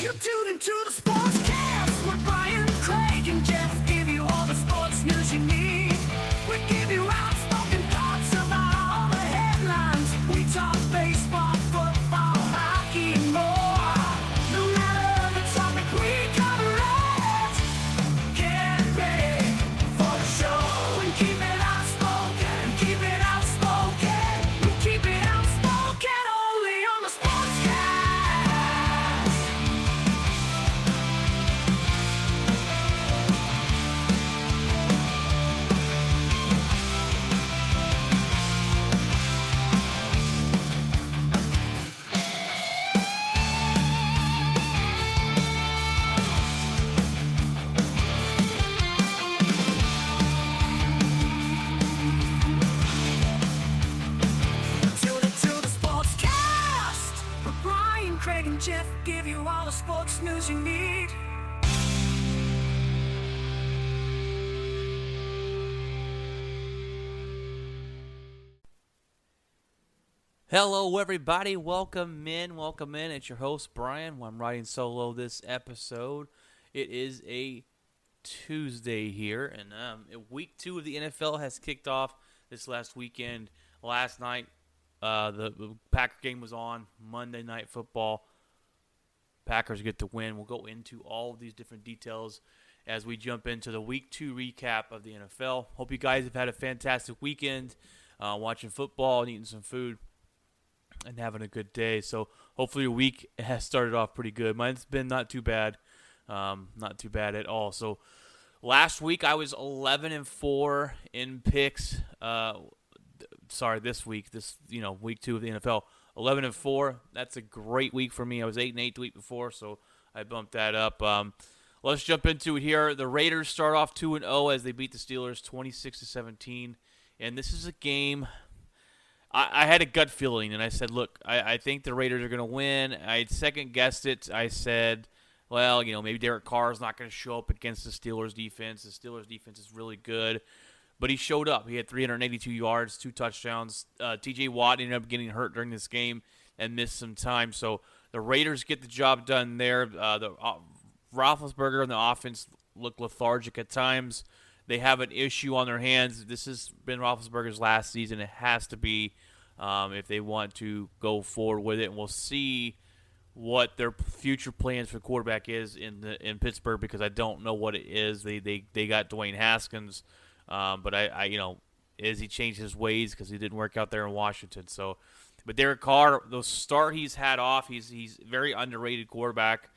You're tuned into the Sportscast with Brian, Craig, and Jeff. Give you all the sports news you need. We give you outspoken thoughts about all the headlines. We talk baseball, football, hockey, and more. No matter the topic, we cover it. Get ready for the show and keep it outspoken. Keep it outspoken. We keep it outspoken only on the Sportscast. Tune into the Sportscast with Brian, Craig, and Jeff. Give you all the sports news you need. Hello, everybody. Welcome in. Welcome in. It's your host, Brian. I'm riding solo this episode. It is a Tuesday here, and week 2 of the NFL has kicked off this last weekend. Last night, the Packer game was on. Monday Night Football. Packers get the win. We'll go into all of these different details as we jump into the week 2 recap of the NFL. Hope you guys have had a fantastic weekend watching football and eating some food and having a good day. So hopefully your week has started off pretty good. Mine's been not too bad. Not too bad at all. So last week I was 11-4 in picks. This week, week 2 of the NFL, 11-4. That's a great week for me. I was 8-8 the week before, so I bumped that up. Let's jump into it here. The Raiders start off 2-0 as they beat the Steelers 26-17, and this is a game. I had a gut feeling, and I said, look, I think the Raiders are going to win. I second-guessed it. I said, well, maybe Derek Carr is not going to show up against the Steelers' defense. The Steelers' defense is really good. But he showed up. He had 382 yards, 2 touchdowns. T.J. Watt ended up getting hurt during this game and missed some time. So the Raiders get the job done there. Roethlisberger and the offense look lethargic at times. They have an issue on their hands. This has been Roethlisberger's last season. It has to be if they want to go forward with it. And we'll see what their future plans for quarterback is in Pittsburgh, because I don't know what it is. They got Dwayne Haskins, but has he changed his ways because he didn't work out there in Washington? So, but Derek Carr, the start he's had off, he's very underrated quarterback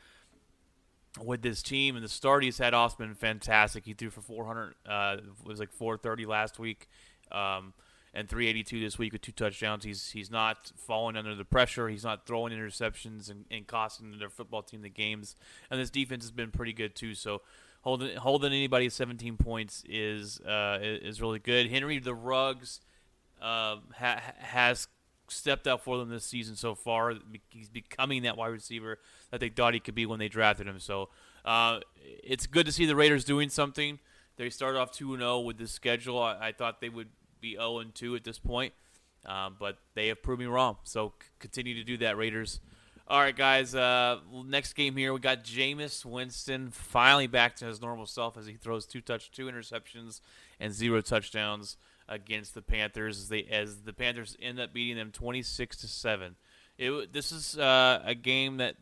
with this team, and the start he's had off has been fantastic. He threw for 400, it was like 430 last week, and 382 this week with 2 touchdowns. He's not falling under the pressure. He's not throwing interceptions and costing their football team the games. And this defense has been pretty good too. So holding anybody at 17 points is really good. Henry the Ruggs has stepped up for them this season so far. He's becoming that wide receiver that they thought he could be when they drafted him. So it's good to see the Raiders doing something. They started off 2-0 with this schedule. I thought they would be 0-2 at this point, but they have proved me wrong. So continue to do that, Raiders. All right, guys, next game here, we got Jameis Winston finally back to his normal self as he throws 2 interceptions and 0 touchdowns against the Panthers as the Panthers end up beating them 26-7. This is a game that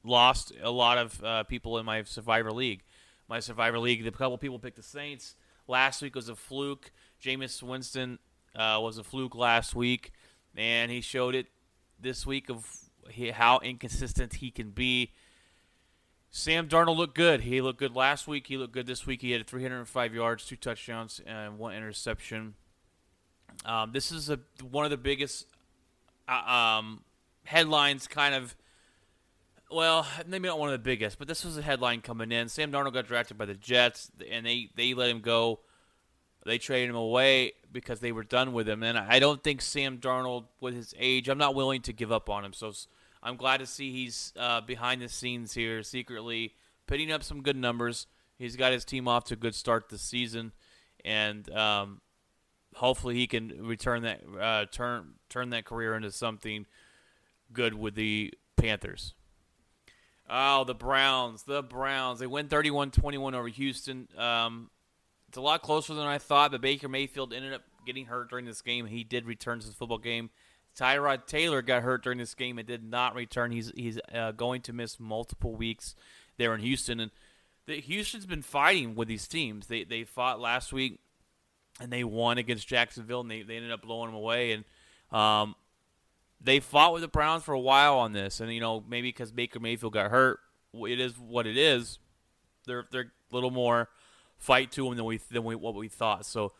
lost a lot of people in my Survivor League. A couple people picked the Saints. Last week was a fluke. Jameis Winston was a fluke last week, and he showed it this week of how inconsistent he can be. Sam Darnold looked good. He looked good last week. He looked good this week. He had 305 yards, 2 touchdowns, and 1 interception. This is one of the biggest headlines, kind of. Well, maybe not one of the biggest, but this was a headline coming in. Sam Darnold got drafted by the Jets, and they let him go. They traded him away because they were done with him. And I don't think Sam Darnold, with his age, I'm not willing to give up on him. So I'm glad to see he's behind the scenes here, secretly putting up some good numbers. He's got his team off to a good start this season, and hopefully he can return that turn that career into something good with the Panthers. Oh, the Browns. The Browns. They win 31-21 over Houston. It's a lot closer than I thought, but Baker Mayfield ended up getting hurt during this game. He did return to the football game. Tyrod Taylor got hurt during this game and did not return. He's going to miss multiple weeks there in Houston. And Houston's been fighting with these teams. They fought last week, and they won against Jacksonville, and they ended up blowing them away. And they fought with the Browns for a while on this. And, maybe because Baker Mayfield got hurt, it is what it is. They're a little more fight to them than what we thought. So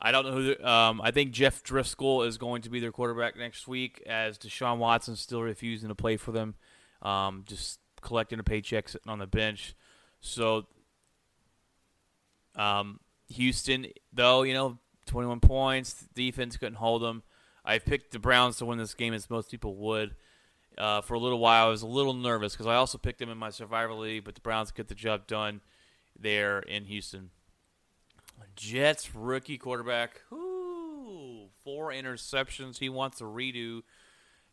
I don't know who. I think Jeff Driscoll is going to be their quarterback next week, as Deshaun Watson's still refusing to play for them, just collecting a paycheck sitting on the bench. So Houston, though, 21 points, defense couldn't hold them. I picked the Browns to win this game, as most people would. For a little while, I was a little nervous because I also picked them in my Survivor League, but the Browns get the job done there in Houston. Jets rookie quarterback, 4 interceptions. He wants a redo,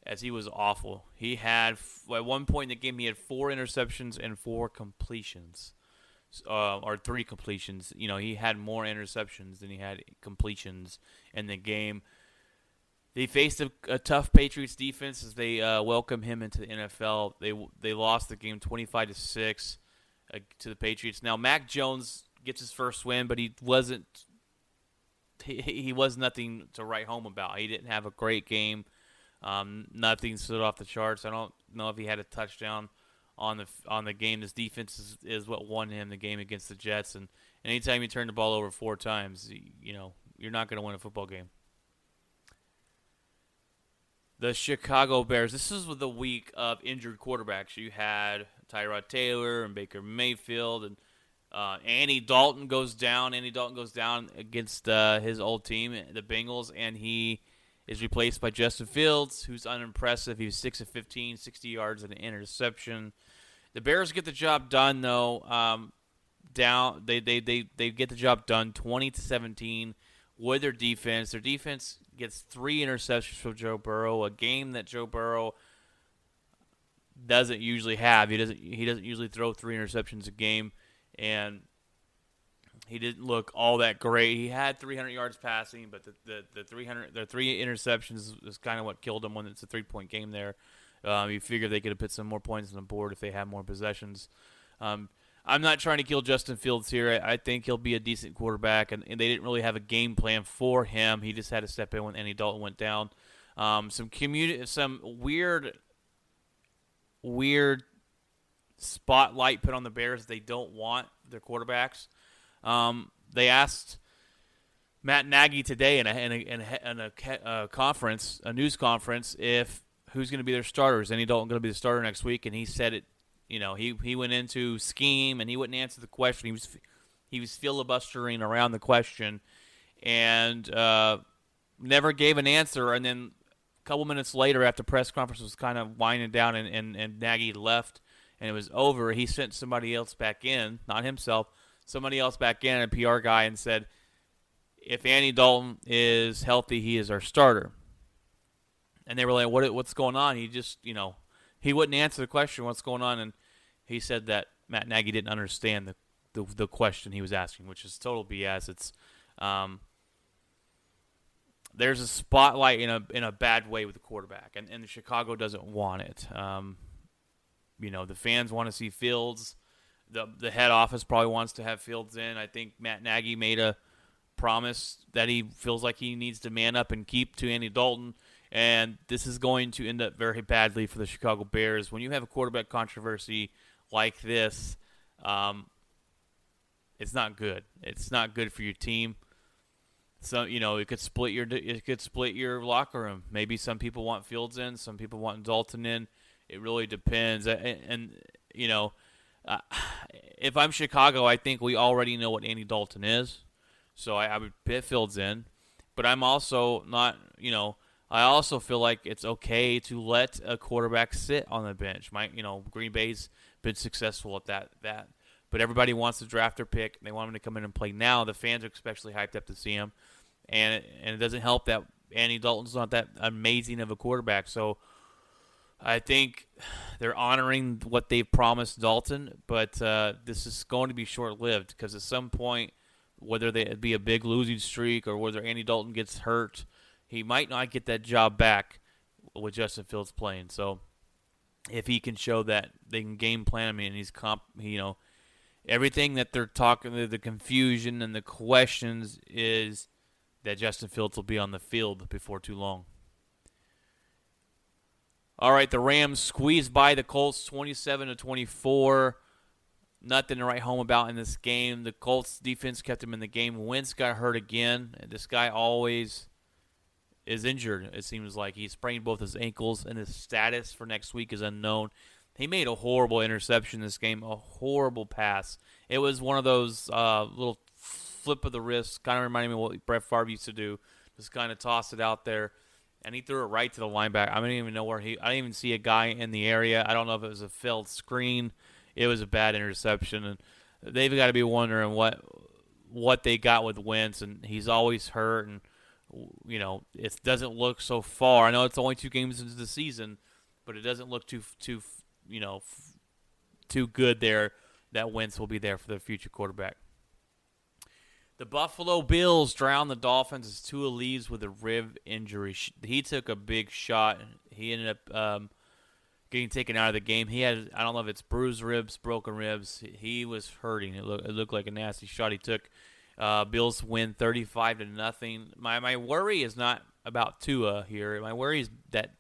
as he was awful. He had, at one point in the game, he had 4 interceptions and 4 completions, or 3 completions. He had more interceptions than he had completions in the game. They faced a tough Patriots defense as they welcome him into the NFL. They lost the game 25-6 to the Patriots. Now Mac Jones gets his first win, but he was nothing to write home about. He didn't have a great game. Nothing stood off the charts. I don't know if he had a touchdown on the game. This defense is what won him the game against the Jets. And anytime you turn the ball over 4 times, you're not going to win a football game. The Chicago Bears. This is the week of injured quarterbacks. You had Tyrod Taylor and Baker Mayfield, and Andy Dalton goes down. Andy Dalton goes down against his old team, the Bengals, and he is replaced by Justin Fields, who's unimpressive. He was 6 of 15, 60 yards and an interception. The Bears get the job done, though. They get the job done 20-17 with their defense. Their defense gets 3 interceptions from Joe Burrow, a game that Joe Burrow doesn't usually have. He doesn't usually throw 3 interceptions a game, and he didn't look all that great. He had 300 yards passing, but the 3 interceptions is kind of what killed him when it's a 3-point game there. You figure they could have put some more points on the board if they had more possessions. I'm not trying to kill Justin Fields here. I think he'll be a decent quarterback, and they didn't really have a game plan for him. He just had to step in when Andy Dalton went down. Some weird spotlight put on the Bears. They don't want their quarterbacks. They asked Matt Nagy today in a conference, a news conference, if who's going to be their starters. Andy Dalton going to be the starter next week, and he said it. He went into scheme and he wouldn't answer the question. He was filibustering around the question and never gave an answer. And then a couple minutes later, after press conference was kind of winding down and Nagy left and it was over, he sent somebody else back in, not himself, somebody else back in, a PR guy, and said, if Andy Dalton is healthy, he is our starter. And they were like, what's going on? He just, he wouldn't answer the question, what's going on, and he said that Matt Nagy didn't understand the question he was asking, which is total BS. It's there's a spotlight in a bad way with the quarterback, and Chicago doesn't want it. The fans want to see Fields. The head office probably wants to have Fields in. I think Matt Nagy made a promise that he feels like he needs to man up and keep to Andy Dalton. And this is going to end up very badly for the Chicago Bears. When you have a quarterback controversy like this, it's not good. It's not good for your team. So it could split your locker room. Maybe some people want Fields in, some people want Dalton in. It really depends. And if I'm Chicago, I think we already know what Andy Dalton is. So I would put Fields in. But I'm also not, I also feel like it's okay to let a quarterback sit on the bench. Green Bay's been successful at that. But everybody wants to draft their pick. They want him to come in and play now. The fans are especially hyped up to see him. And it doesn't help that Andy Dalton's not that amazing of a quarterback. So I think they're honoring what they've promised Dalton, but this is going to be short-lived because at some point, whether it be a big losing streak or whether Andy Dalton gets hurt, he might not get that job back with Justin Fields playing. So if he can show that they can game plan him and he's everything that they're talking, the confusion and the questions is that Justin Fields will be on the field before too long. All right, the Rams squeezed by the Colts 27-24. Nothing to write home about in this game. The Colts defense kept them in the game. Wentz got hurt again. This guy always is injured, it seems like. He sprained both his ankles, and his status for next week is unknown. He made a horrible interception this game, a horrible pass. It was one of those little flip of the wrist, kind of reminding me of what Brett Favre used to do. Just kind of toss it out there. And he threw it right to the linebacker. I don't even know I didn't even see a guy in the area. I don't know if it was a failed screen. It was a bad interception. And they've got to be wondering what they got with Wentz. And he's always hurt. And, it doesn't look so far. I know it's only 2 games into the season, but it doesn't look too good there that Wentz will be there for the future quarterback. The Buffalo Bills drowned the Dolphins as Tua leaves with a rib injury. He took a big shot. He ended up getting taken out of the game. He had, I don't know if it's bruised ribs, broken ribs. He was hurting. It looked like a nasty shot he took. Bills win 35-0. My worry is not about Tua here. My worry is that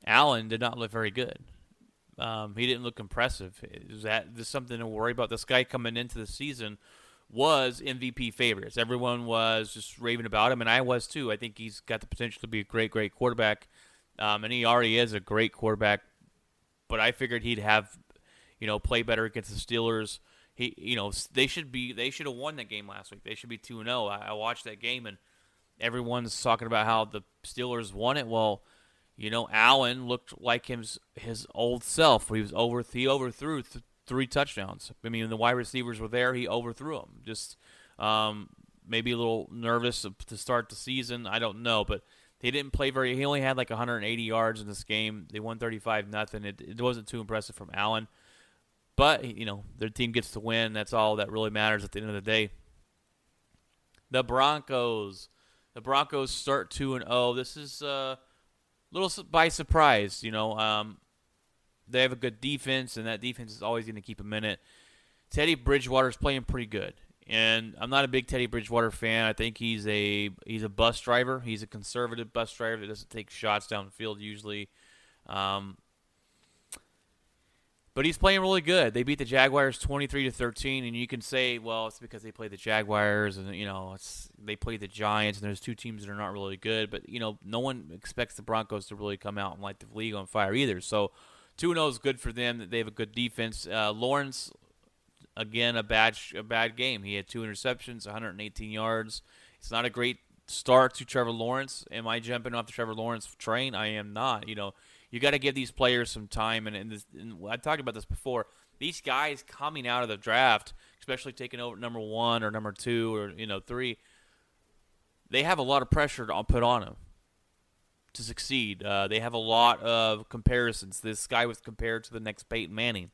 Allen did not look very good. He didn't look impressive. Is that just something to worry about? This guy coming into the season was MVP favorites. Everyone was just raving about him, and I was too. I think he's got the potential to be a great, great quarterback, and he already is a great quarterback. But I figured he'd have, play better against the Steelers. They should have won that game last week. They should be 2-0. I watched that game, and everyone's talking about how the Steelers won it. Well, Allen looked like his old self. He overthrew 3 touchdowns. I mean, the wide receivers were there. He overthrew them. Just maybe a little nervous to start the season. I don't know, but he didn't play very. He only had like 180 yards in this game. They won 35-0. It wasn't too impressive from Allen, but their team gets to win. That's all that really matters at the end of the day. The Broncos start 2-0. This is little by surprise, they have a good defense, and that defense is always going to keep them in it. Teddy Bridgewater's playing pretty good, and I'm not a big Teddy Bridgewater fan. I think he's a bus driver. He's a conservative bus driver that doesn't take shots downfield usually. But he's playing really good. They beat the Jaguars 23-13, and you can say, well, it's because they played the Jaguars, and they played the Giants, and there's 2 teams that are not really good. But no one expects the Broncos to really come out and light the league on fire either. So 2-0 is good for them. They have a good defense. Lawrence, again, a bad game. He had 2 interceptions, 118 yards. It's not a great start to Trevor Lawrence. Am I jumping off the Trevor Lawrence train? I am not. You got to give these players some time, and I talked about this before. These guys coming out of the draft, especially taking over number 1 or number 2 or 3, they have a lot of pressure to put on them to succeed. They have a lot of comparisons. This guy was compared to the next Peyton Manning,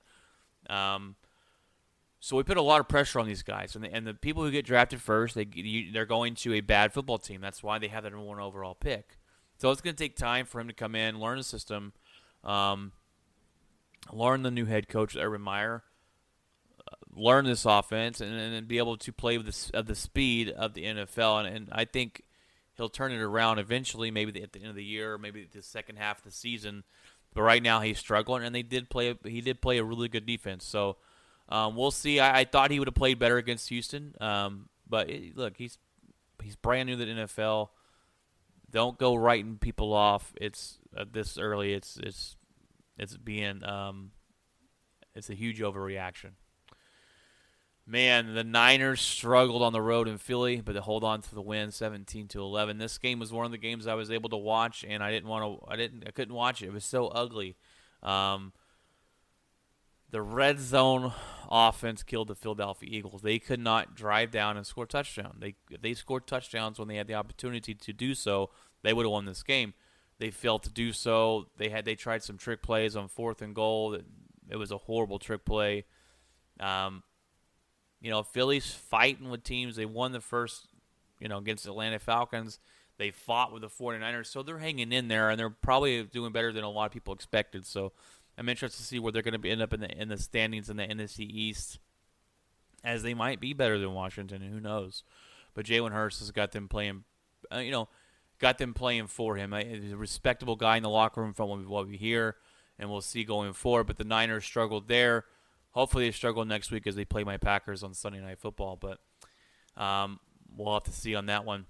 so we put a lot of pressure on these guys. And the people who get drafted first, they're going to a bad football team. That's why they have the number 1 overall pick. So it's going to take time for him to come in, learn the system, learn the new head coach, Urban Meyer, learn this offense, and be able to play with the speed of the NFL. And I think he'll turn it around eventually, maybe at the end of the year, maybe the second half of the season. But right now he's struggling, and he did play a really good defense. So we'll see. I thought he would have played better against Houston, but look, he's brand new to the NFL. Don't go writing people off. It's this early. It's being it's a huge overreaction. Man, the Niners struggled on the road in Philly, but they hold on to the win, 17-11. This game was one of the games I was able to watch, and I couldn't watch it. It was so ugly. The red zone offense killed the Philadelphia Eagles. They could not drive down and score a touchdown. They scored touchdowns when they had the opportunity to do so. They would have won this game. They failed to do so. They tried some trick plays on 4th and goal. It was a horrible trick play. Philly's fighting with teams. They won the first, against the Atlanta Falcons. They fought with the 49ers, so they're hanging in there, and they're probably doing better than a lot of people expected. So I'm interested to see where they're going to end up in the standings in the NFC East, as they might be better than Washington, and who knows. But Jalen Hurts has got them playing, for him. He's a respectable guy in the locker room from what we hear, and we'll see going forward. But the Niners struggled there. Hopefully they struggle next week as they play my Packers on Sunday Night Football. But we'll have to see on that one.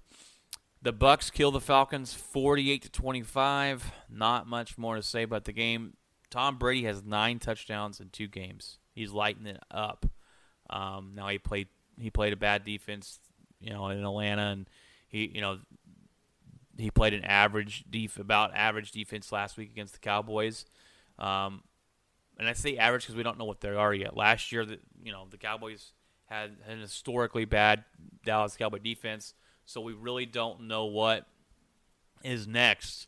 The Bucks kill the Falcons 48-25. Not much more to say about the game. Tom Brady has 9 touchdowns in 2 games. He's lighting it up. Now he played a bad defense, in Atlanta, and he played an about average defense last week against the Cowboys. And I say average because we don't know what they are yet. Last year, the Cowboys had an historically bad Dallas Cowboy defense, so we really don't know what is next,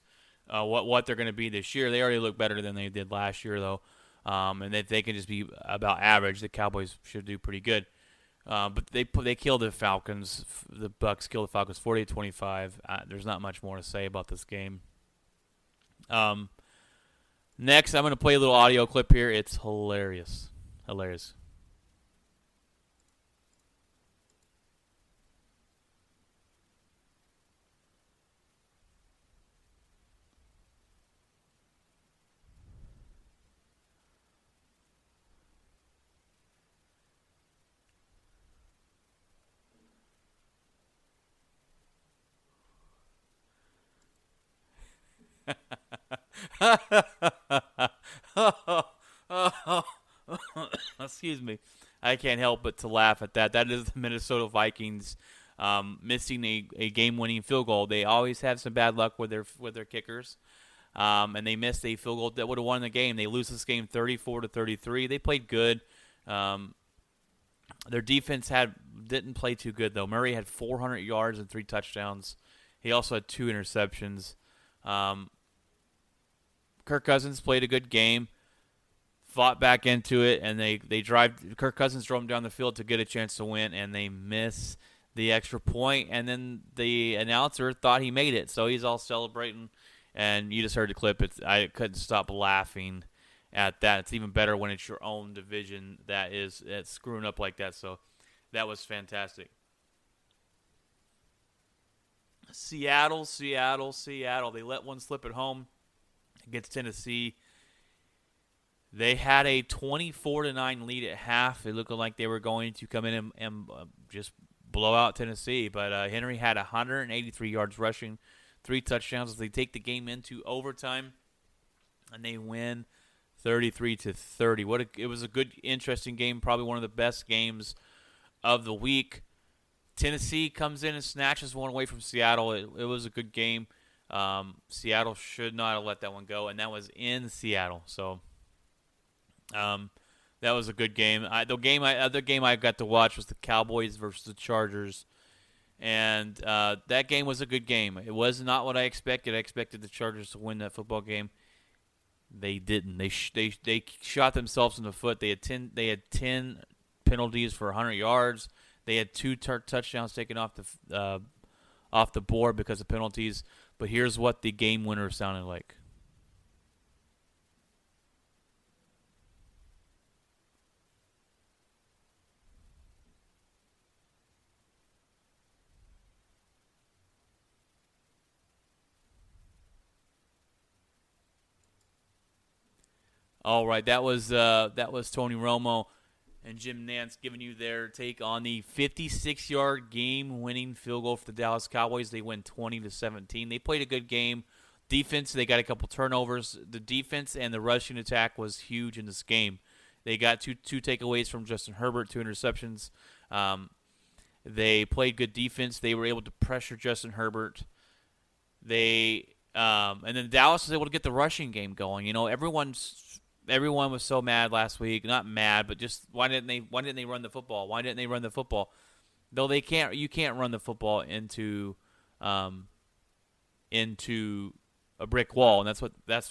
what they're going to be this year. They already look better than they did last year, though, and if they can just be about average, the Cowboys should do pretty good. But they killed the Falcons. The Bucks killed the Falcons 48-25. There's not much more to say about this game. Next, I'm going to play a little audio clip here. It's hilarious. Hilarious. Excuse me. I can't help but to laugh at that. That is the Minnesota Vikings missing a game-winning field goal. They always have some bad luck with their kickers, and they missed a field goal that would have won the game. They lose this game 34-33. They played good. Their defense didn't play too good though. Murray had 400 yards and 3 touchdowns. He also had 2 interceptions. Kirk Cousins played a good game, fought back into it, and they drive. Kirk Cousins drove them down the field to get a chance to win, and they miss the extra point. And then the announcer thought he made it, so he's all celebrating. And you just heard the clip. I couldn't stop laughing at that. It's even better when it's your own division that's screwing up like that. So that was fantastic. Seattle. They let one slip at home against Tennessee. They had a 24-9 lead at half. It looked like they were going to come in and just blow out Tennessee. But Henry had 183 yards rushing, 3 touchdowns. They take the game into overtime, and they win 33-30. It was a good, interesting game. Probably one of the best games of the week. Tennessee comes in and snatches one away from Seattle. It was a good game. Seattle should not have let that one go, and that was in Seattle. So that was a good game. The other game I got to watch was the Cowboys versus the Chargers, and that game was a good game. It was not what I expected. I expected the Chargers to win that football game. They didn't. They shot themselves in the foot. They had 10 penalties for 100 yards. They had 2 touchdowns taken off the board because of penalties. But here's what the game winner sounded like. All right, that was Tony Romo and Jim Nantz giving you their take on the 56-yard game-winning field goal for the Dallas Cowboys. They win 20-17. They played a good game. Defense, they got a couple turnovers. The defense and the rushing attack was huge in this game. They got two takeaways from Justin Herbert, 2 interceptions. They played good defense. They were able to pressure Justin Herbert. And then Dallas was able to get the rushing game going. Everyone was so mad last week. Not mad, but just why didn't they run the football? Why didn't they run the football? Though you can't run the football into a a brick wall, and that's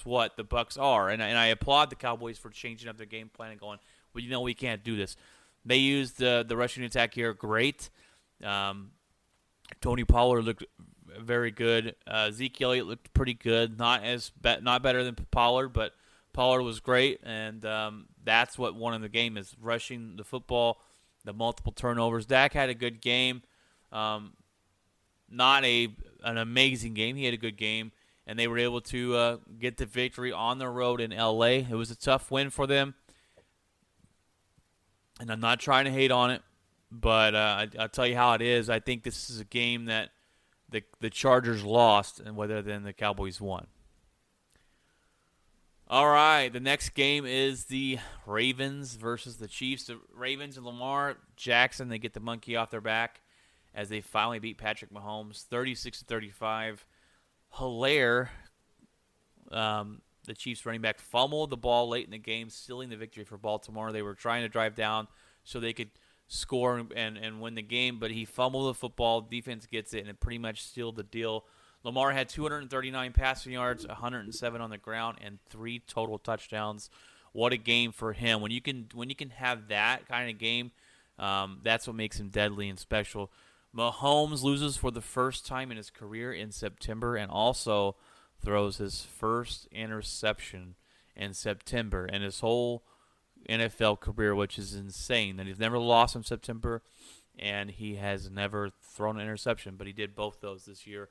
what the Bucs are. And I applaud the Cowboys for changing up their game plan and going, well, we can't do this. They used the rushing attack here great. Tony Pollard looked very good. Zeke Elliott looked pretty good. Not better than Pollard, but Pollard was great, and that's what won in the game is rushing the football, the multiple turnovers. Dak had a good game. Not an amazing game. He had a good game, and they were able to get the victory on the road in L.A. It was a tough win for them, and I'm not trying to hate on it, but I'll tell you how it is. I think this is a game that the Chargers lost, and rather than the Cowboys won. All right, the next game is the Ravens versus the Chiefs. The Ravens and Lamar Jackson, they get the monkey off their back as they finally beat Patrick Mahomes 36-35. Hilaire, the Chiefs running back, fumbled the ball late in the game, sealing the victory for Baltimore. They were trying to drive down so they could score and win the game, but he fumbled the football. Defense gets it, and it pretty much sealed the deal. Lamar had 239 passing yards, 107 on the ground, and 3 total touchdowns. What a game for him! When you can have that kind of game, that's what makes him deadly and special. Mahomes loses for the first time in his career in September, and also throws his first interception in September in his whole NFL career, which is insane. That he's never lost in September, and he has never thrown an interception, but he did both those this year.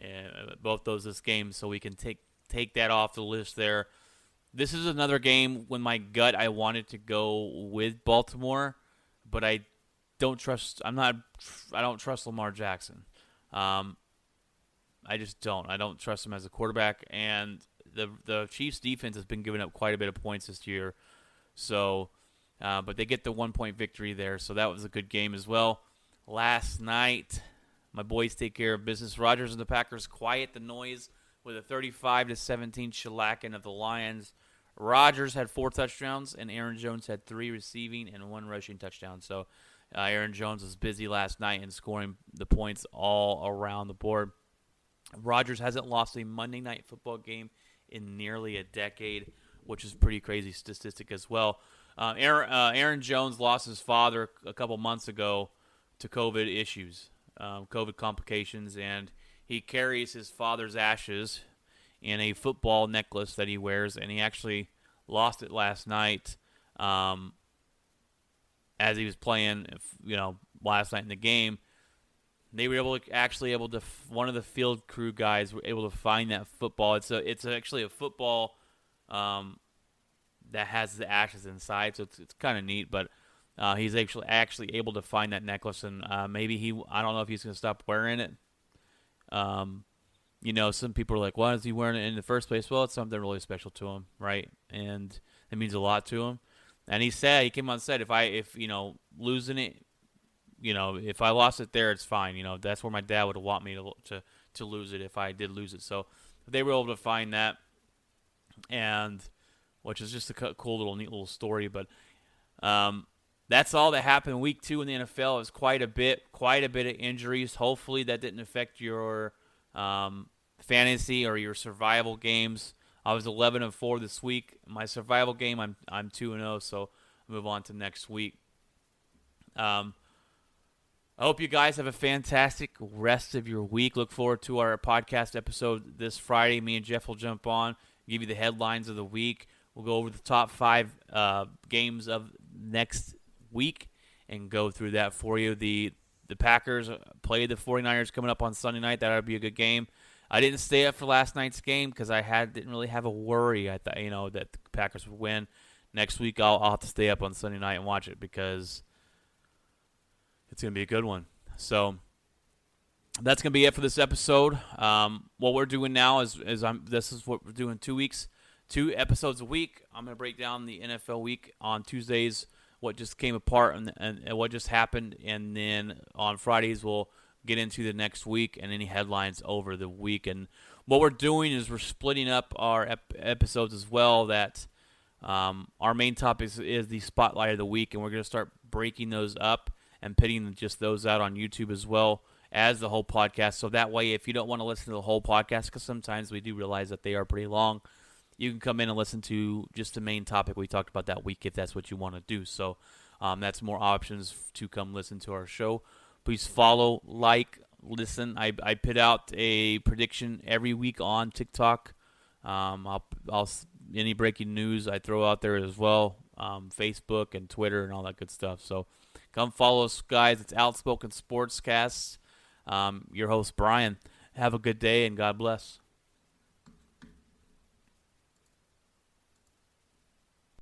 And both those this game, so we can take that off the list there. This is another game when my gut I wanted to go with Baltimore, but I don't trust Lamar Jackson. I just don't. I don't trust him as a quarterback, and the Chiefs defense has been giving up quite a bit of points this year. So, but they get the 1-point victory there, so that was a good game as well. Last night, my boys take care of business. Rodgers and the Packers quiet the noise with a 35-17 shellacking of the Lions. Rodgers had 4 touchdowns, and Aaron Jones had 3 receiving and 1 rushing touchdown. So Aaron Jones was busy last night and scoring the points all around the board. Rodgers hasn't lost a Monday Night Football game in nearly a decade, which is pretty crazy statistic as well. Aaron Jones lost his father a couple months ago to COVID issues. COVID complications, and he carries his father's ashes in a football necklace that he wears, and he actually lost it last night as he was playing, last night in the game. They were one of the field crew guys were able to find that football. It's actually a football that has the ashes inside, so it's kind of neat, but he's actually able to find that necklace, and maybe I don't know if he's going to stop wearing it. Some people are like, why is he wearing it in the first place? Well, it's something really special to him, right? And it means a lot to him. And he came on and said, if losing it, if I lost it there, it's fine. That's where my dad would want me to lose it if I did lose it. So they were able to find that, and which is just a cool neat little story, but that's all that happened in Week 2 in the NFL. It was quite a bit of injuries. Hopefully that didn't affect your fantasy or your survival games. I was 11-4 this week. My survival game, I'm 2-0, so I'll move on to next week. I hope you guys have a fantastic rest of your week. Look forward to our podcast episode this Friday. Me and Jeff will jump on, give you the headlines of the week. We'll go over the top 5 games of next week and go through that for you. The Packers play the 49ers coming up on Sunday night. That'll be a good game. I didn't stay up for last night's game because didn't really have a worry. I thought that the Packers would win. Next week I'll have to stay up on Sunday night and watch it because it's going to be a good one. So that's going to be it for this episode. What we're doing now is this is what we're doing 2 weeks, 2 episodes a week. I'm going to break down the NFL week on Tuesdays, what just came apart and what just happened, and then on Fridays we'll get into the next week and any headlines over the week. And what we're doing is we're splitting up our episodes as well. That our main topic is the spotlight of the week, and we're going to start breaking those up and pitting just those out on YouTube as well as the whole podcast. So that way, if you don't want to listen to the whole podcast, because sometimes we do realize that they are pretty long, you can come in and listen to just the main topic we talked about that week if that's what you want to do. So that's more options to come listen to our show. Please follow, like, listen. I put out a prediction every week on TikTok. I'll any breaking news I throw out there as well, Facebook and Twitter and all that good stuff. So come follow us, guys. It's Outspoken Sportscast. Your host, Brian. Have a good day and God bless.